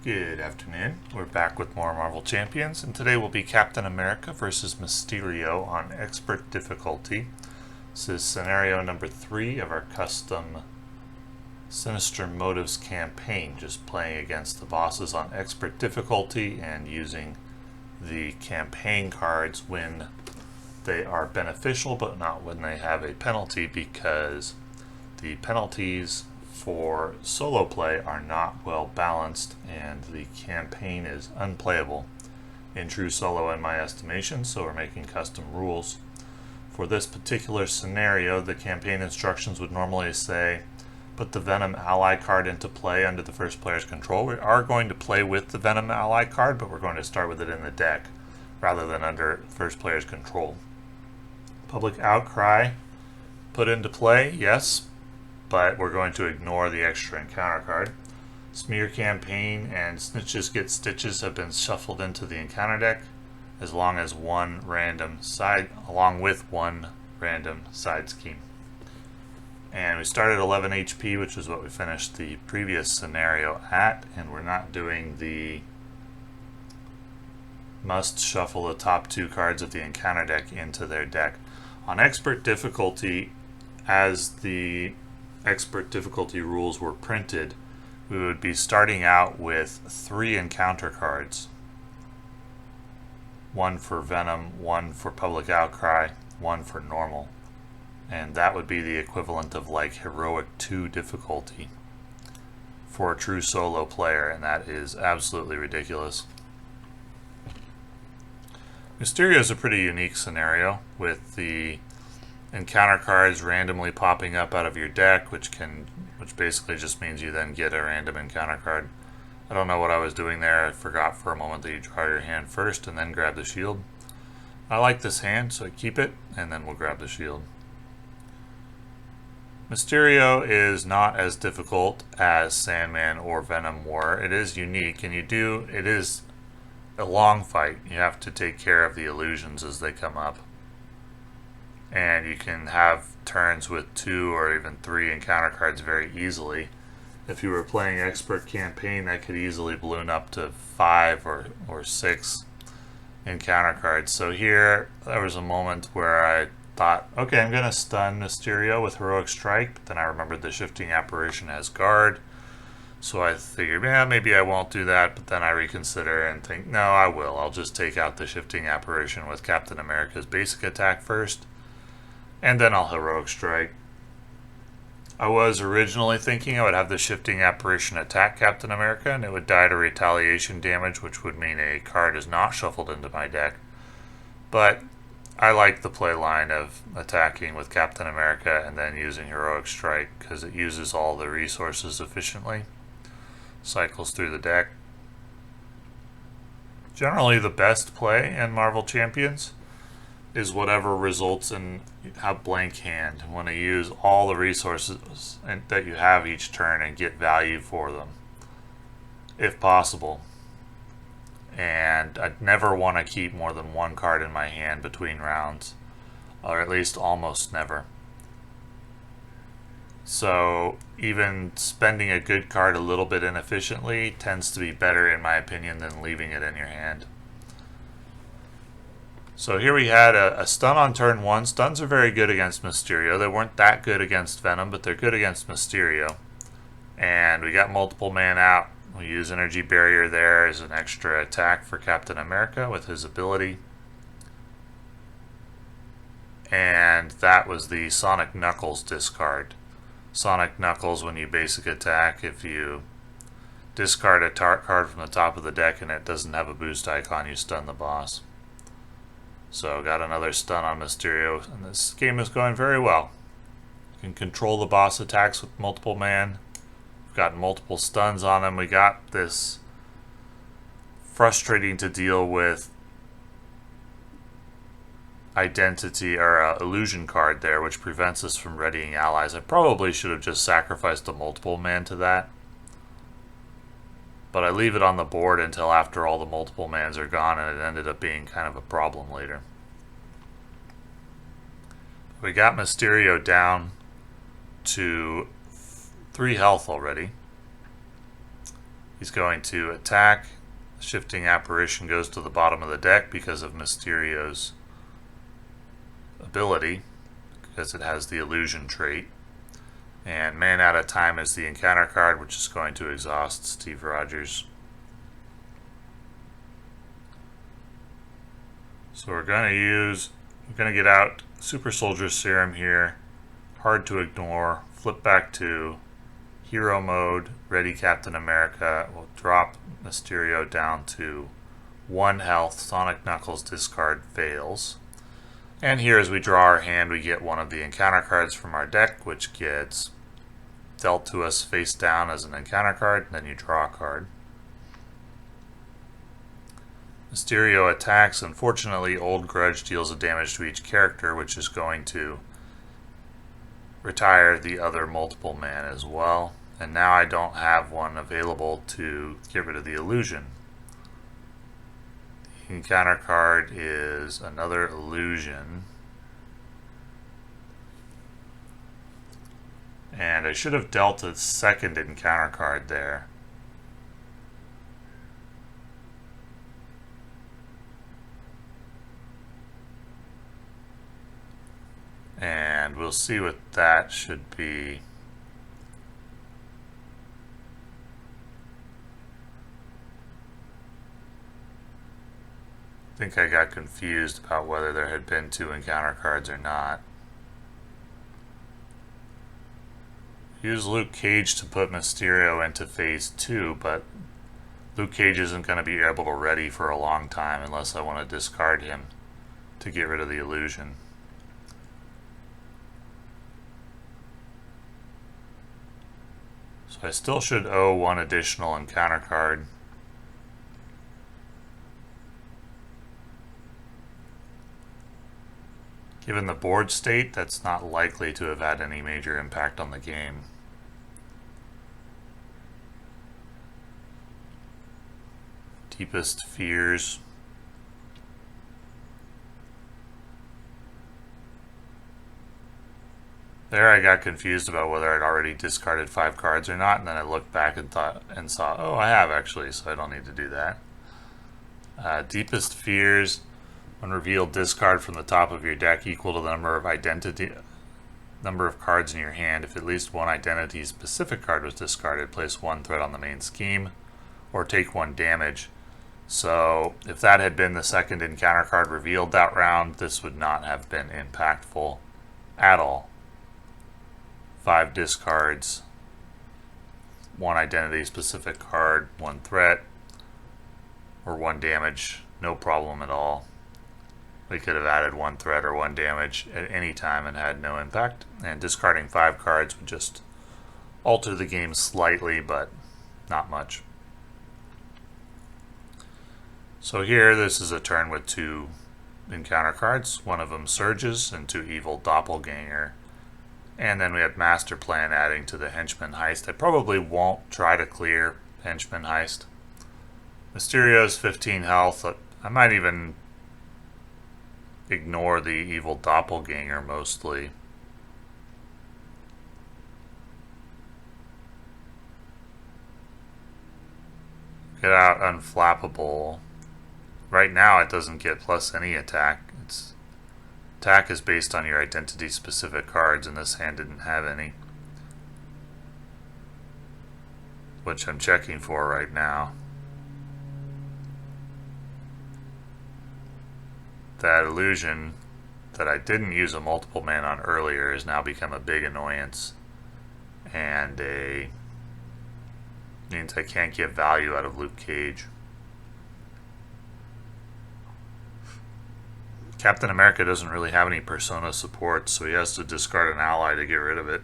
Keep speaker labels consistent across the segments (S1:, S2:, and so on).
S1: Good afternoon. We're back with more Marvel Champions, and today will be Captain America versus Mysterio on Expert difficulty. This is scenario number 3 of our custom Sinister Motives campaign, just playing against the bosses on Expert difficulty and using the campaign cards when they are beneficial, but not when they have a penalty, because the penalties for solo play are not well balanced and the campaign is unplayable in true solo in my estimation, so we're making custom rules. For this particular scenario, the campaign instructions would normally say put the Venom ally card into play under the first player's control. We are going to play with the Venom ally card, but we're going to start with it in the deck rather than under first player's control. Public outcry put into play, yes, but we're going to ignore the extra encounter card. Smear campaign and snitches get stitches have been shuffled into the encounter deck, along with one random side scheme. And we started 11 HP, which is what we finished the previous scenario at, and we're not doing the must shuffle the top 2 cards of the encounter deck into their deck. On expert difficulty, as the expert difficulty rules were printed, we would be starting out with 3 encounter cards. 1 for Venom, 1 for Public Outcry, 1 for normal. And that would be the equivalent of like Heroic 2 difficulty for a true solo player, and that is absolutely ridiculous. Mysterio is a pretty unique scenario with the encounter cards randomly popping up out of your deck, which basically just means you then get a random encounter card. I don't know what I was doing there. I forgot for a moment that you draw your hand first and then grab the shield. I like this hand, so I keep it, and then we'll grab the shield. Mysterio is not as difficult as Sandman or Venom were. It is unique, and it is a long fight. You have to take care of the illusions as they come up. And you can have turns with 2 or even 3 encounter cards very easily. If you were playing expert campaign, that could easily balloon up to 5 or 6 encounter cards. So here, there was a moment where I thought, okay, I'm going to stun Mysterio with Heroic Strike, but then I remembered the Shifting Apparition has guard. So I figured, yeah, maybe I won't do that, but then I reconsider and think, no, I will. I'll just take out the Shifting Apparition with Captain America's basic attack first, and then I'll Heroic Strike. I was originally thinking I would have the Shifting Apparition attack Captain America, and it would die to retaliation damage, which would mean a card is not shuffled into my deck. But I like the play line of attacking with Captain America and then using Heroic Strike, because it uses all the resources efficiently. Cycles through the deck. Generally the best play in Marvel Champions is whatever results in a blank hand. You want to use all the resources that you have each turn and get value for them, if possible. And I'd never want to keep more than 1 card in my hand between rounds, or at least almost never. So even spending a good card a little bit inefficiently tends to be better, in my opinion, than leaving it in your hand. So here we had a stun on turn 1. Stuns are very good against Mysterio. They weren't that good against Venom, but they're good against Mysterio. And we got multiple man out. We use Energy Barrier there as an extra attack for Captain America with his ability. And that was the Sonic Knuckles discard. Sonic Knuckles, when you basic attack, if you discard a card from the top of the deck and it doesn't have a boost icon, you stun the boss. So got another stun on Mysterio, and this game is going very well. You can control the boss attacks with multiple man. We've got multiple stuns on him. We got this frustrating to deal with identity or illusion card there, which prevents us from readying allies. I probably should have just sacrificed a multiple man to that, but I leave it on the board until after all the multiple mans are gone, and it ended up being kind of a problem later. We got Mysterio down to 3 health already. He's going to attack. Shifting Apparition goes to the bottom of the deck because of Mysterio's ability, because it has the illusion trait. And Man Out of Time is the encounter card, which is going to exhaust Steve Rogers. So we're going to get out Super Soldier Serum here. Hard to ignore. Flip back to Hero Mode. Ready Captain America. We'll drop Mysterio down to 1 health. Sonic Knuckles discard fails. And here, as we draw our hand, we get one of the encounter cards from our deck, which gets dealt to us face down as an encounter card, and then you draw a card. Mysterio attacks. Unfortunately, Old Grudge deals a damage to each character, which is going to retire the other multiple man as well. And now I don't have one available to get rid of the illusion. The encounter card is another illusion. And I should have dealt a second encounter card there. And we'll see what that should be. I think I got confused about whether there had been 2 encounter cards or not. Use Luke Cage to put Mysterio into phase 2, but Luke Cage isn't going to be able to ready for a long time unless I want to discard him to get rid of the illusion. So I still should owe 1 additional encounter card. Given the board state, that's not likely to have had any major impact on the game. Deepest Fears. There I got confused about whether I'd already discarded 5 cards or not, and then I looked back and saw, oh, I have actually, so I don't need to do that. Deepest Fears. When revealed, discard from the top of your deck equal to the number of cards in your hand. If at least one identity-specific card was discarded, place 1 threat on the main scheme, or take 1 damage. So if that had been the second encounter card revealed that round, this would not have been impactful at all. 5 discards, 1 identity-specific card, 1 threat, or 1 damage, no problem at all. We could have added 1 threat or 1 damage at any time and had no impact. And discarding 5 cards would just alter the game slightly, but not much. So here, this is a turn with 2 encounter cards. One of them Surges and 2 Evil Doppelganger. And then we have Master Plan adding to the Henchman Heist. I probably won't try to clear Henchman Heist. Mysterio's 15 health. I might even ignore the Evil Doppelganger mostly. Get out Unflappable. Right now it doesn't get plus any attack. Its attack is based on your identity specific cards, and this hand didn't have any, which I'm checking for right now. That illusion that I didn't use a multiple man on earlier has now become a big annoyance, and means I can't get value out of Luke Cage. Captain America doesn't really have any persona support, so he has to discard an ally to get rid of it.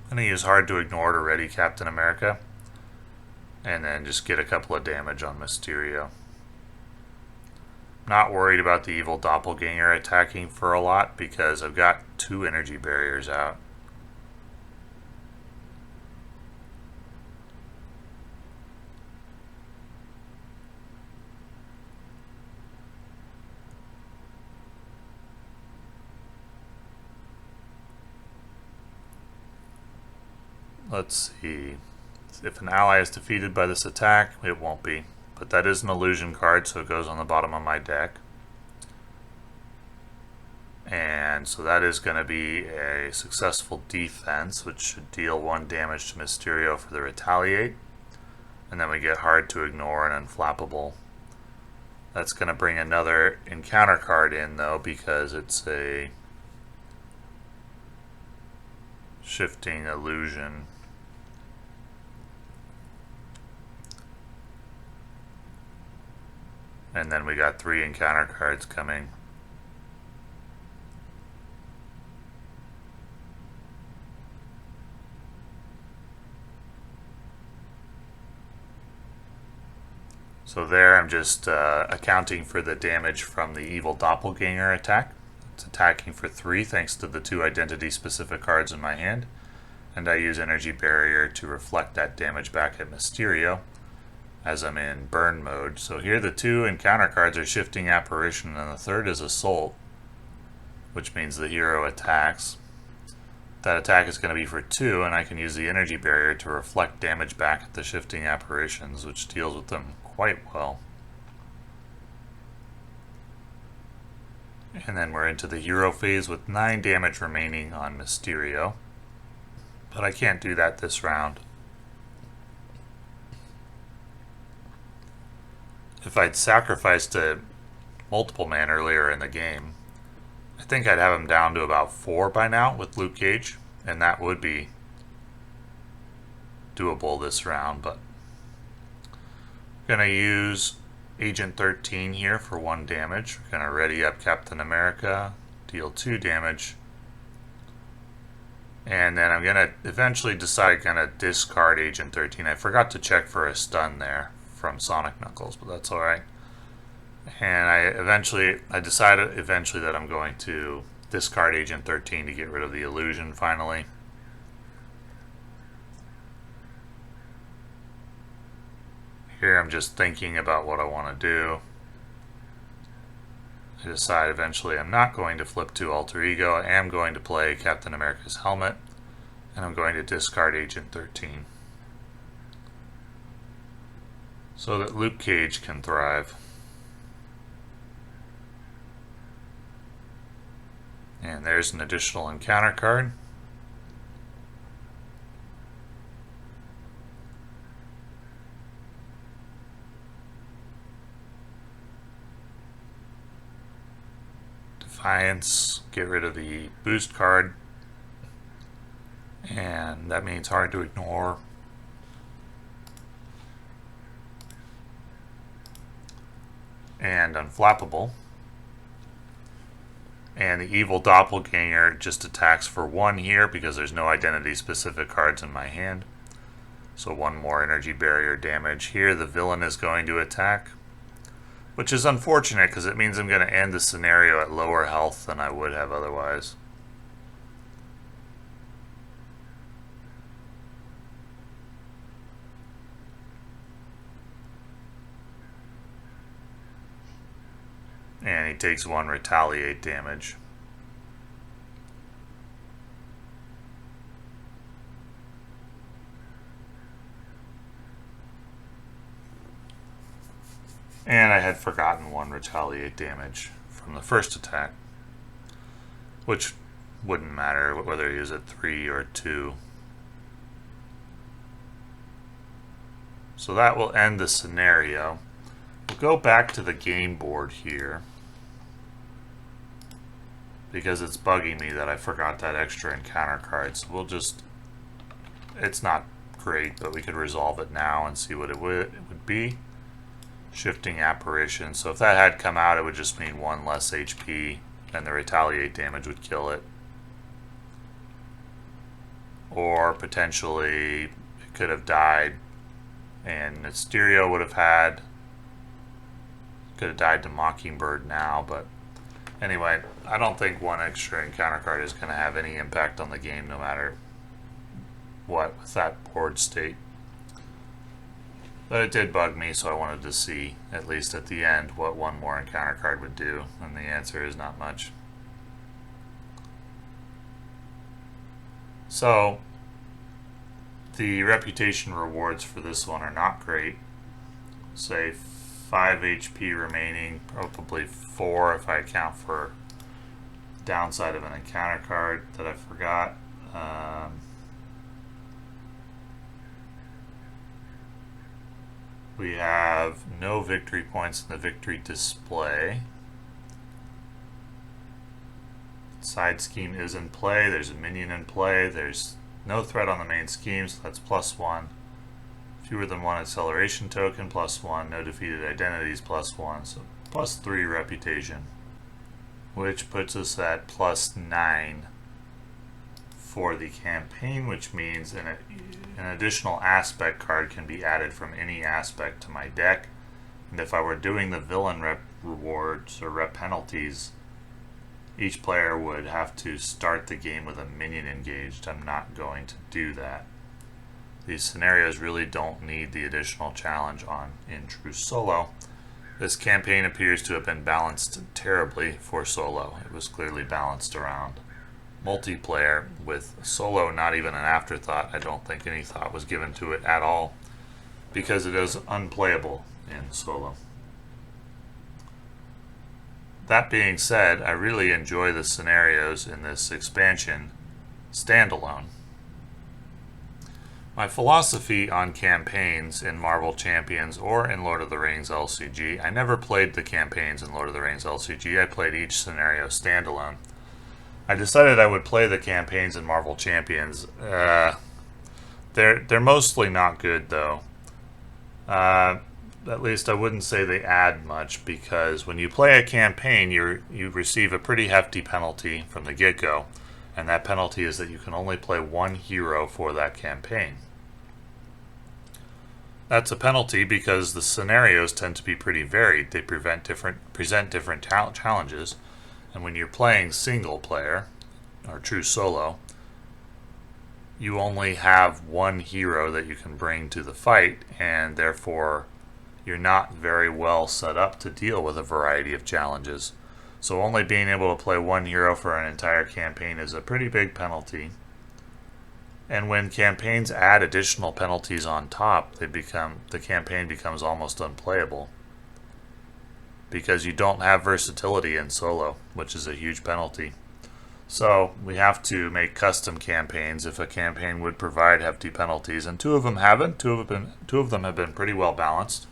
S1: I'm going to use Hard to Ignore to ready Captain America, and then just get a couple of damage on Mysterio. Not worried about the Evil Doppelganger attacking for a lot because I've got 2 energy barriers out. let's see. If an ally is defeated by this attack, it won't be. But that is an illusion card, so it goes on the bottom of my deck. And so that is going to be a successful defense, which should deal 1 damage to Mysterio for the retaliate. And then we get hard to ignore and unflappable. That's going to bring another encounter card in, though, because it's a shifting illusion. And then we got 3 encounter cards coming. So there I'm just accounting for the damage from the evil doppelganger attack. It's attacking for 3 thanks to the 2 identity specific cards in my hand. And I use energy barrier to reflect that damage back at Mysterio as I'm in burn mode. So here the 2 encounter cards are shifting apparition and the 3rd is assault, which means the hero attacks. That attack is going to be for 2, and I can use the energy barrier to reflect damage back at the shifting apparitions, which deals with them quite well. And then we're into the hero phase with 9 damage remaining on Mysterio. But I can't do that this round. If I'd sacrificed a multiple man earlier in the game, I think I'd have him down to about 4 by now with Luke Cage, and that would be doable this round, but I'm going to use Agent 13 here for 1 damage. We're going to ready up Captain America, deal 2 damage, and then I'm going to eventually decide to discard Agent 13. I forgot to check for a stun there from Sonic Knuckles, but that's alright. And I decided eventually that I'm going to discard Agent 13 to get rid of the illusion finally. Here I'm just thinking about what I want to do. I decide eventually I'm not going to flip to Alter Ego. I am going to play Captain America's helmet, and I'm going to discard Agent 13 so that Luke Cage can thrive. And there's an additional encounter card. Defiance, get rid of the boost card. And that means hard to ignore. And unflappable. And the evil doppelganger just attacks for 1 here because there's no identity specific cards in my hand. So 1 more energy barrier damage. Here the villain is going to attack, which is unfortunate because it means I'm going to end the scenario at lower health than I would have otherwise. And he takes 1 retaliate damage. And I had forgotten 1 retaliate damage from the first attack, which wouldn't matter whether he was at 3 or 2. So that will end the scenario. We'll go back to the game board here, because it's bugging me that I forgot that extra encounter card. So we'll just, it's not great, but we could resolve it now and see what it would be. Shifting apparition. So if that had come out, it would just mean 1 less HP, and the retaliate damage would kill it. Or potentially it could have died, and Mysterio would have could have died to Mockingbird now, but anyway, I don't think 1 extra encounter card is going to have any impact on the game no matter what with that board state. But it did bug me, so I wanted to see, at least at the end, what 1 more encounter card would do, and the answer is not much. So, The reputation rewards for this one are not great. Say 5 HP remaining, probably 4 if I account for downside of an encounter card that I forgot. We have no victory points in the victory display. Side scheme is in play. There's a minion in play. There's no threat on the main scheme, so that's +1. Fewer than 1 acceleration token, +1. No defeated identities, +1. So +3 reputation, which puts us at +9 for the campaign, which means an additional aspect card can be added from any aspect to my deck. And if I were doing the villain rep rewards or rep penalties, each player would have to start the game with a minion engaged. I'm not going to do that. These scenarios really don't need the additional challenge on in true solo. This campaign appears to have been balanced terribly for solo. It was clearly balanced around multiplayer, with solo not even an afterthought. I don't think any thought was given to it at all, because it is unplayable in solo. That being said, I really enjoy the scenarios in this expansion standalone. My philosophy on campaigns in Marvel Champions or in Lord of the Rings LCG, I never played the campaigns in Lord of the Rings LCG. I played each scenario standalone. I decided I would play the campaigns in Marvel Champions. They're mostly not good, though. At least I wouldn't say they add much, because when you play a campaign, you receive a pretty hefty penalty from the get-go, and that penalty is that you can only play one hero for that campaign. That's a penalty because the scenarios tend to be pretty varied. They present different challenges. And when you're playing single player, or true solo, you only have one hero that you can bring to the fight, and therefore you're not very well set up to deal with a variety of challenges. So only being able to play one hero for an entire campaign is a pretty big penalty. And when campaigns add additional penalties on top, the campaign becomes almost unplayable, because you don't have versatility in solo, which is a huge penalty. So we have to make custom campaigns if a campaign would provide hefty penalties, and two of them haven't. Two of them have been pretty well balanced.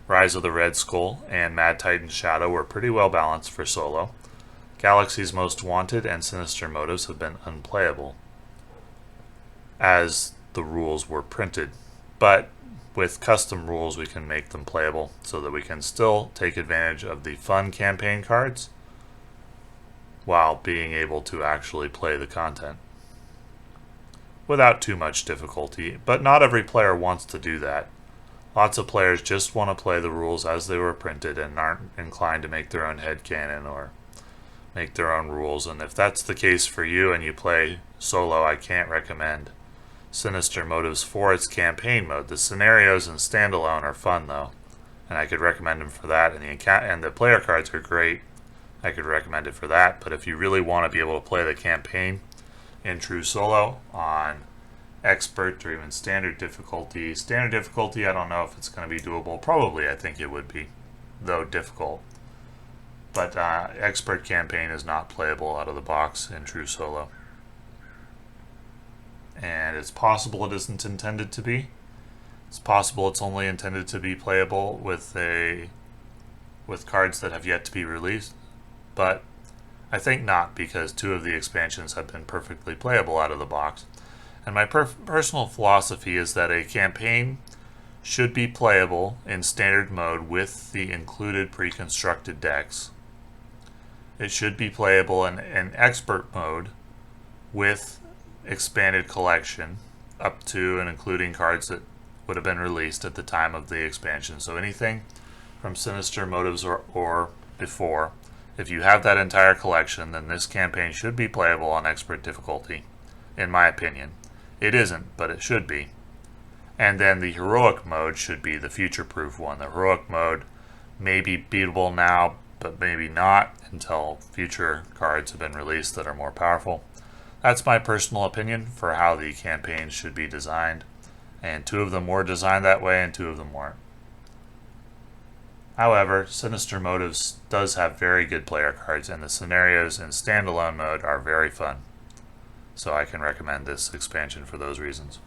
S1: Rise of the Red Skull and Mad Titan's Shadow were pretty well balanced for solo. Galaxy's Most Wanted and Sinister Motives have been unplayable, as the rules were printed. But with custom rules, we can make them playable so that we can still take advantage of the fun campaign cards while being able to actually play the content without too much difficulty. But not every player wants to do that. Lots of players just want to play the rules as they were printed and aren't inclined to make their own headcanon or make their own rules. And if that's the case for you and you play solo, I can't recommend Sinister Motives for its campaign mode. The scenarios and standalone are fun, though, and I could recommend them for that. And the player cards are great. I could recommend it for that. But if you really want to be able to play the campaign in true solo on expert or even standard difficulty, I don't know if it's going to be doable. Probably, I think it would be, though difficult. But expert campaign is not playable out of the box in true solo. And it's possible it isn't intended to be. It's possible it's only intended to be playable with cards that have yet to be released. But I think not, because two of the expansions have been perfectly playable out of the box. And my personal philosophy is that a campaign should be playable in standard mode with the included pre-constructed decks. It should be playable in expert mode with expanded collection up to and including cards that would have been released at the time of the expansion. So anything from Sinister Motives or before, if you have that entire collection, then this campaign should be playable on expert difficulty, in my opinion. It isn't, but it should be. And then the heroic mode should be the future-proof one. The heroic mode may be beatable now, but maybe not until future cards have been released that are more powerful. That's my personal opinion for how the campaigns should be designed. and 2 of them were designed that way and 2 of them weren't. However, Sinister Motives does have very good player cards, and the scenarios in standalone mode are very fun. So I can recommend this expansion for those reasons.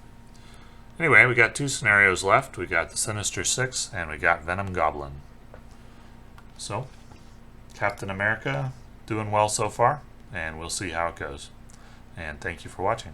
S1: Anyway, we got 2 scenarios left. We got the Sinister Six, and we got Venom Goblin. So, Captain America doing well so far, and we'll see how it goes. And thank you for watching.